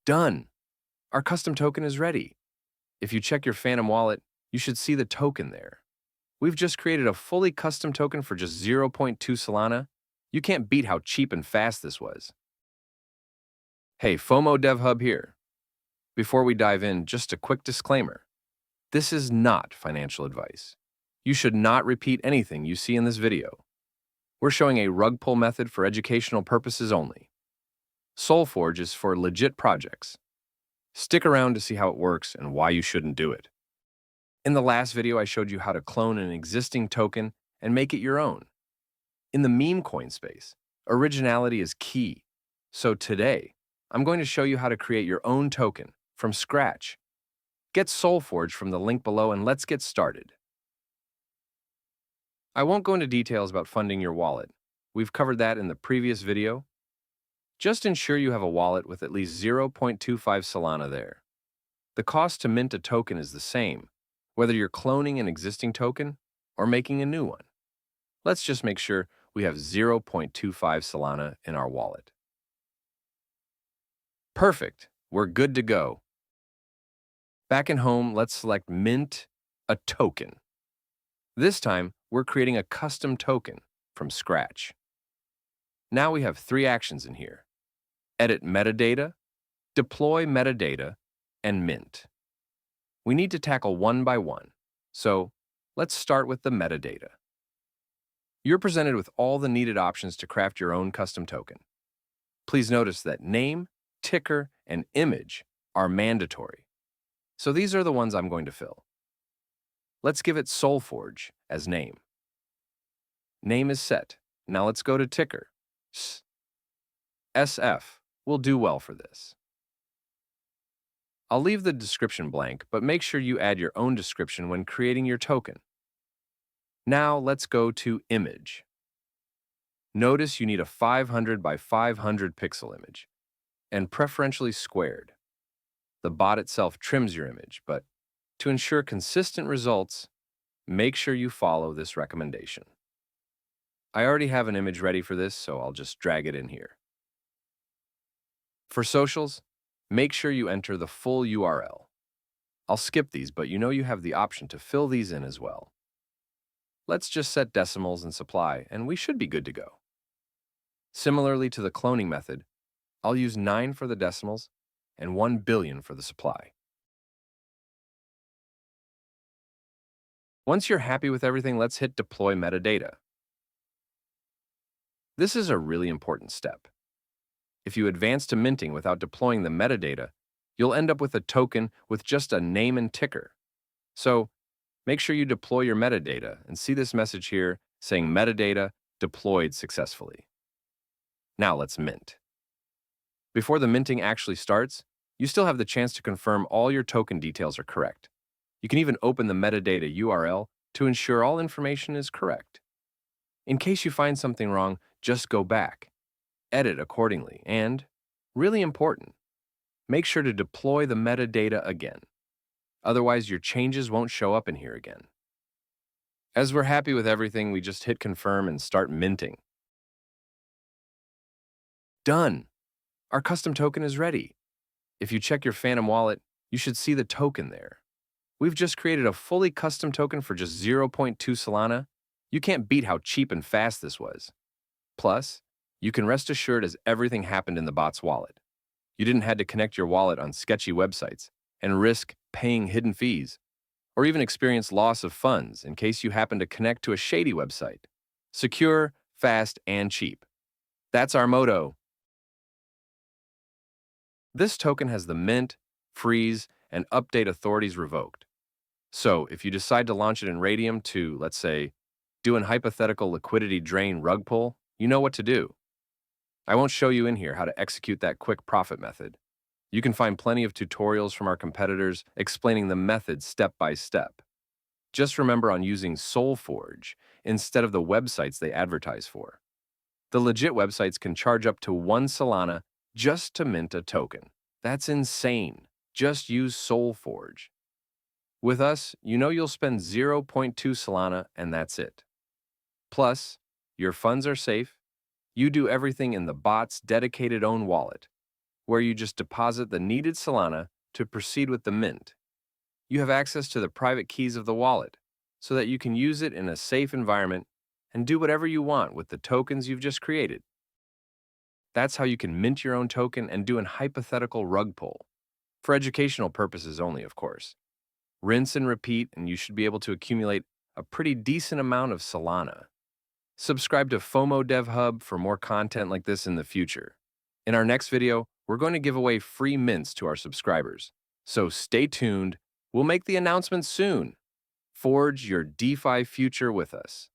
Done! Our custom token is ready. If you check your Phantom wallet, you should see the token there. We've just created a fully custom token for just zero point 0.2 Solana. You can't beat how cheap and fast this was. Hey, FOMO Dev Hub here. Before we dive in, just a quick disclaimer. This is not financial advice. You should not repeat anything you see in this video. We're showing a rug pull method for educational purposes only. SolfForge is for legit projects. Stick around to see how it works and why you shouldn't do it. In the last video, I showed you how to clone an existing token and make it your own. In the meme coin space, originality is key. So today, I'm going to show you how to create your own token from scratch. Get SolfForge from the link below and let's get started. I won't go into details about funding your wallet. We've covered that in the previous video. Just ensure you have a wallet with at least 0.25 Solana there. The cost to mint a token is the same, whether you're cloning an existing token or making a new one. Let's just make sure we have 0.25 Solana in our wallet. Perfect, we're good to go. Back in home, let's select Mint a Token. This time, we're creating a custom token from scratch. Now we have 3 actions in here: edit metadata, deploy metadata, and mint. We need to tackle one by one, so let's start with the metadata. You're presented with all the needed options to craft your own custom token. Please notice that name, ticker, and image are mandatory. So these are the ones I'm going to fill. Let's give it SolfForge as name. Name is set. Now let's go to ticker. SF will do well for this. I'll leave the description blank, but make sure you add your own description when creating your token. Now let's go to image. Notice you need a 500 by 500 pixel image, and preferentially squared. The bot itself trims your image, but to ensure consistent results, make sure you follow this recommendation. I already have an image ready for this, so I'll just drag it in here. For socials, make sure you enter the full URL. I'll skip these, but you know you have the option to fill these in as well. Let's just set decimals and supply, and we should be good to go. Similarly to the cloning method, I'll use 9 for the decimals and 1 billion for the supply. Once you're happy with everything, let's hit deploy metadata. This is a really important step. If you advance to minting without deploying the metadata, you'll end up with a token with just a name and ticker. So make sure you deploy your metadata and see this message here saying metadata deployed successfully. Now let's mint. Before the minting actually starts, you still have the chance to confirm all your token details are correct. You can even open the metadata URL to ensure all information is correct. In case you find something wrong, just go back, edit accordingly, and, really important, make sure to deploy the metadata again. Otherwise, your changes won't show up in here again. As we're happy with everything, we just hit confirm and start minting. Done! Our custom token is ready. If you check your Phantom wallet, you should see the token there. We've just created a fully custom token for just 0.2 Solana. You can't beat how cheap and fast this was. Plus, you can rest assured as everything happened in the bot's wallet. You didn't have to connect your wallet on sketchy websites and risk paying hidden fees, or even experience loss of funds in case you happen to connect to a shady website. Secure, fast, and cheap. That's our motto. This token has the mint, freeze, and update authorities revoked. So if you decide to launch it in Raydium to, let's say, do an hypothetical liquidity drain rug pull, you know what to do. I won't show you in here how to execute that quick profit method. You can find plenty of tutorials from our competitors explaining the method step by step. Just remember on using SolfForge instead of the websites they advertise for. The legit websites can charge up to 1 Solana just to mint a token. That's insane. Just use SolfForge. With us, you know you'll spend 0.2 Solana and that's it. Plus, your funds are safe. You do everything in the bot's dedicated own wallet. where you just deposit the needed Solana to proceed with the mint. You have access to the private keys of the wallet, so that you can use it in a safe environment and do whatever you want with the tokens you've just created. That's how you can mint your own token and do an hypothetical rug pull. For educational purposes only, of course. Rinse and repeat, and you should be able to accumulate a pretty decent amount of Solana. Subscribe to FOMO Dev Hub for more content like this in the future. In our next video, we're going to give away free mints to our subscribers. So stay tuned. We'll make the announcement soon. Forge your DeFi future with us.